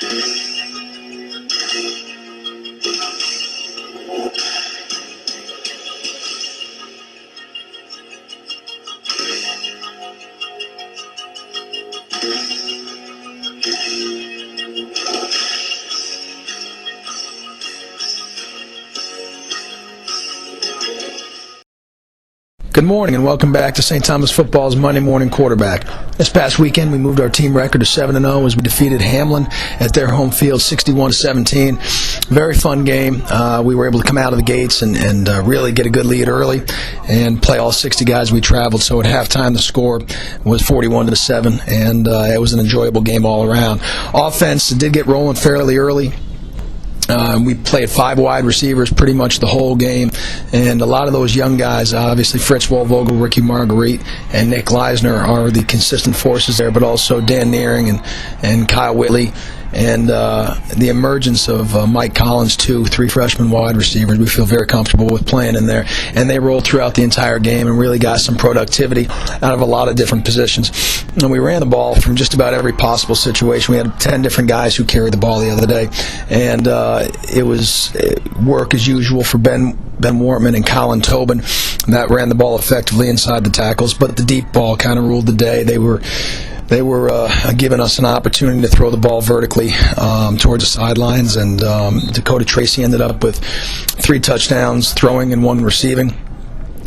Good morning and welcome back to St. Thomas Football's Monday Morning Quarterback. This past weekend we moved our team record to 7-0 as we defeated Hamline at their home field 61-17. Very fun game. We were able to come out of the gates and really get a good lead early and play all 60 guys we traveled. So at halftime the score was 41-7 and it was an enjoyable game all around. Offense did get rolling fairly early. We played 5 wide receivers pretty much the whole game, and a lot of those young guys, obviously Fritz Wolvogel, Ricky Marguerite, and Nick Leisner are the consistent forces there, but also Dan Nearing and Kyle Whitley, and the emergence of Mike Collins, 3 freshman wide receivers. We feel very comfortable with playing in there, and they rolled throughout the entire game and really got some productivity out of a lot of different positions. And we ran the ball from just about every possible situation. We had 10 different guys who carried the ball the other day, and it was work as usual for Ben Wortman and Colin Tobin that ran the ball effectively inside the tackles, but the deep ball kind of ruled the day. They were giving us an opportunity to throw the ball vertically towards the sidelines, and Dakota Tracy ended up with 3 touchdowns throwing and 1 receiving,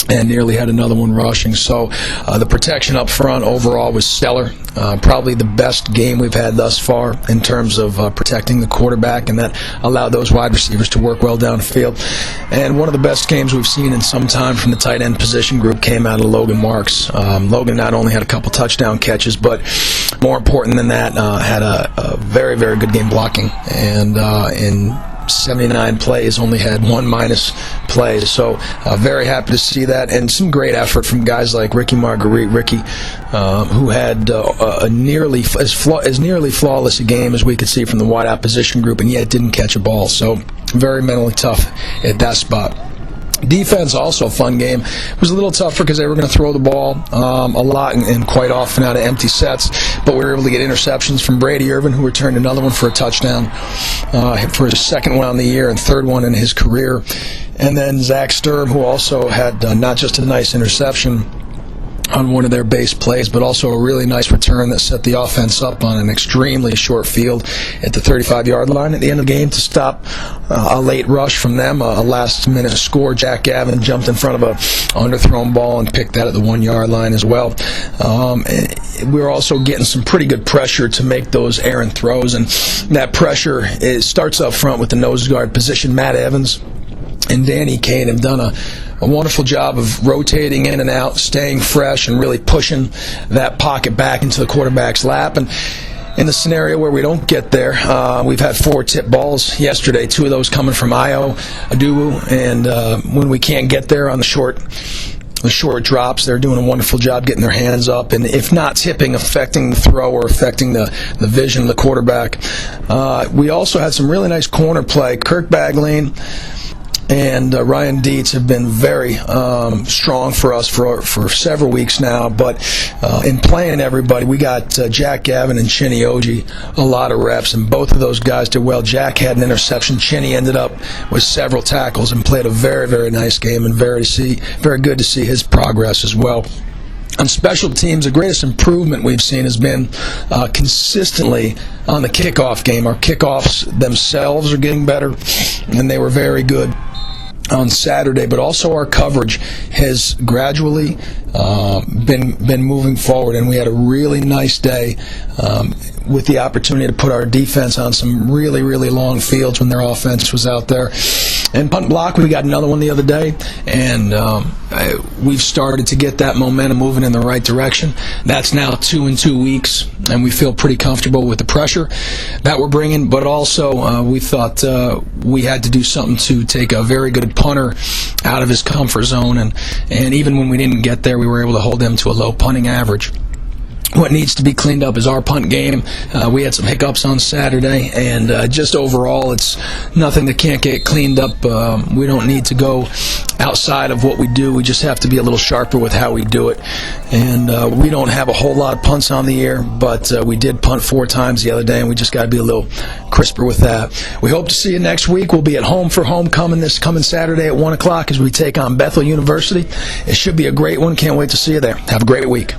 and nearly had another one rushing. So the protection up front overall was stellar. Probably the best game we've had thus far in terms of protecting the quarterback, and that allowed those wide receivers to work well down the field. And one of the best games we've seen in some time from the tight end position group came out of Logan Marks. Logan not only had a couple touchdown catches, but more important than that, had a very, very good game blocking. And in 79 plays, only had 1 minus play. So very happy to see that, and some great effort from guys like Ricky Marguerite, who had a nearly flawless a game as we could see from the wide opposition group, and yet didn't catch a ball. So very mentally tough at that spot. Defense, also a fun game. It was a little tougher because they were going to throw the ball a lot and quite often out of empty sets, but we were able to get interceptions from Brady Irvin, who returned another one for a touchdown for his 2nd one on the year and 3rd one in his career. And then Zach Sturm, who also had not just a nice interception on one of their base plays, but also a really nice return that set the offense up on an extremely short field at the 35-yard line at the end of the game to stop a late rush from them, a last-minute score. Jack Gavin jumped in front of a underthrown ball and picked that at the 1-yard line as well. We were also getting some pretty good pressure to make those errant throws, and that pressure starts up front with the nose guard position. Matt Evans and Danny Kane have done a wonderful job of rotating in and out, staying fresh, and really pushing that pocket back into the quarterback's lap. And in the scenario where we don't get there, we've had 4 tip balls yesterday, 2 of those coming from Io Adubu, and when we can't get there on the short drops, they're doing a wonderful job getting their hands up, and if not tipping, affecting the throw or affecting the vision of the quarterback. We also had some really nice corner play. Kirk Bagleen and Ryan Dietz have been very strong for us for several weeks now, but in playing everybody, we got Jack Gavin and Chinny Oji a lot of reps, and both of those guys did well. Jack had an interception. Chinny ended up with several tackles and played a very, very nice game, and very good to see his progress as well. On special teams, the greatest improvement we've seen has been consistently on the kickoff game. Our kickoffs themselves are getting better, and they were very good on Saturday, but also our coverage has gradually been moving forward, and we had a really nice day with the opportunity to put our defense on some really, really long fields when their offense was out there. And punt block, we got another one the other day, and we've started to get that momentum moving in the right direction. That's now 2 in 2 weeks, and we feel pretty comfortable with the pressure that we're bringing, but also we thought we had to do something to take a very good punter out of his comfort zone, and even when we didn't get there, we were able to hold him to a low punting average. What needs to be cleaned up is our punt game. We had some hiccups on Saturday, and just overall, it's nothing that can't get cleaned up. We don't need to go outside of what we do. We just have to be a little sharper with how we do it. And we don't have a whole lot of punts on the air, but we did punt 4 times the other day, and we just got to be a little crisper with that. We hope to see you next week. We'll be at home for homecoming this coming Saturday at 1 o'clock as we take on Bethel University. It should be a great one. Can't wait to see you there. Have a great week.